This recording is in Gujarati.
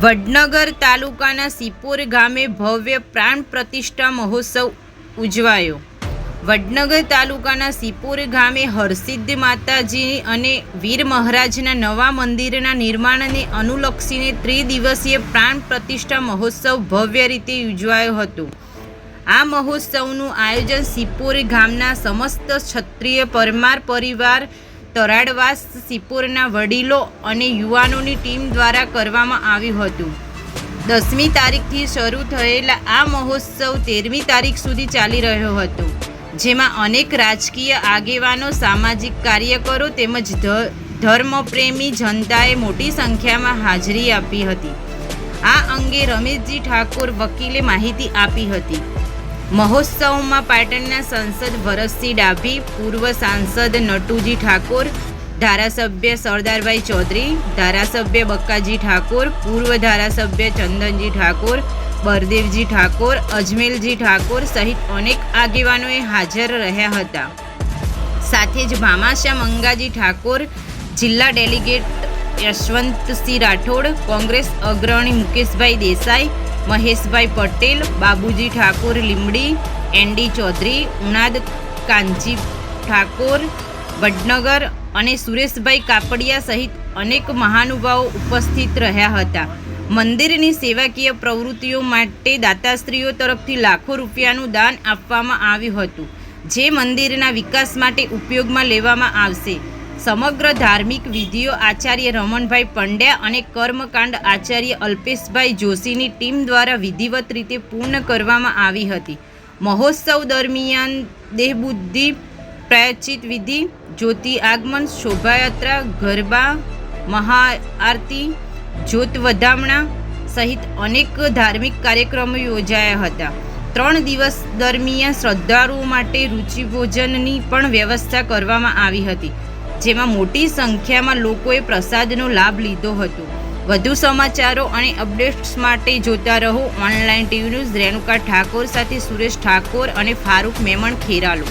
વડનગર તાલુકાના સિપોર ગામે ભવ્ય પ્રાણ પ્રતિષ્ઠા મહોત્સવ ઉજવાયો। વડનગર તાલુકાના સિપોર ગામે હરસિદ્ધિ માતાજી અને વીર મહારાજના નવા મંદિરના નિર્માણને અનુલક્ષીને ત્રિદિવસીય પ્રાણ પ્રતિષ્ઠા મહોત્સવ ભવ્ય રીતે ઉજવાયો હતો। આ મહોત્સવનું આયોજન સિપોર ગામના સમસ્ત ક્ષત્રિય પરમાર પરિવાર, તરાડવાસ સિપોરના વડીલો અને યુવાનોની ટીમ દ્વારા કરવામાં આવ્યું હતું। 10મી તારીખથી શરૂ થયેલા આ મહોત્સવ 13મી તારીખ સુધી ચાલી રહ્યો હતો, જેમાં અનેક રાજકીય આગેવાનો, સામાજિક કાર્યકરો તેમજ ધર્મપ્રેમી જનતાએ મોટી સંખ્યામાં હાજરી આપી હતી। આ અંગે રમેશજી ઠાકોર વકીલે માહિતી આપી હતી। મહોત્સવમાં પાટણના સાંસદ ભરતસિંહ ડાભી, પૂર્વ સાંસદ નટુજી ઠાકોર, ધારાસભ્ય સરદારભાઈ ચૌધરી, ધારાસભ્ય બક્કાજી ઠાકોર, પૂર્વ ધારાસભ્ય ચંદનજી ઠાકોર, બળદેવજી ઠાકોર, અજમેલજી ઠાકોર સહિત અનેક આગેવાનોએ હાજર રહ્યા હતા। સાથે જ ભામાશા મંગાજી ઠાકોર, જિલ્લા ડેલિગેટ યશવંતસિંહ રાઠોડ, કોંગ્રેસ અગ્રણી મુકેશભાઈ દેસાઈ, મહેશભાઈ પટેલ, બાબુજી ઠાકોર લીમડી, એનડી ચૌધરી, ઉનાદ કાનજી ઠાકોર વડનગર અને સુરેશભાઈ કાપડિયા સહિત અનેક મહાનુભાવો ઉપસ્થિત રહ્યા હતા। મંદિરની સેવાકીય પ્રવૃત્તિઓ માટે દાતાશ્રીઓ તરફથી લાખો રૂપિયાનું દાન આપવામાં આવ્યું હતું, જે મંદિરના વિકાસ માટે ઉપયોગમાં લેવામાં આવશે। સમગ્ર ધાર્મિક વિધિઓ આચાર્ય રમણભાઈ પંડ્યા અને કર્મકાંડ આચાર્ય અલ્પેશભાઈ જોશીની ટીમ દ્વારા વિધિવત રીતે પૂર્ણ કરવામાં આવી હતી। મહોત્સવ દરમિયાન દેહબુદ્ધિ પ્રાયશ્ચિત વિધિ, જ્યોતિ આગમન, શોભાયાત્રા, ગરબા, મહાઆરતી, જ્યોત વધામણા સહિત અનેક ધાર્મિક કાર્યક્રમો યોજાયા હતા। 3 દિવસ દરમિયાન શ્રદ્ધાળુઓ માટે રુચિ ભોજનની પણ વ્યવસ્થા કરવામાં આવી હતી, જેમાં મોટી સંખ્યામાં લોકોએ પ્રસાદનો લાભ લીધો હતો। વધુ સમાચારો અને અપડેટ્સ માટે જોતા રહો online TV news. Renuka Thakor સાથે સુરેશ ઠાકોર અને ફારૂક મેમણ ખેરાલુ।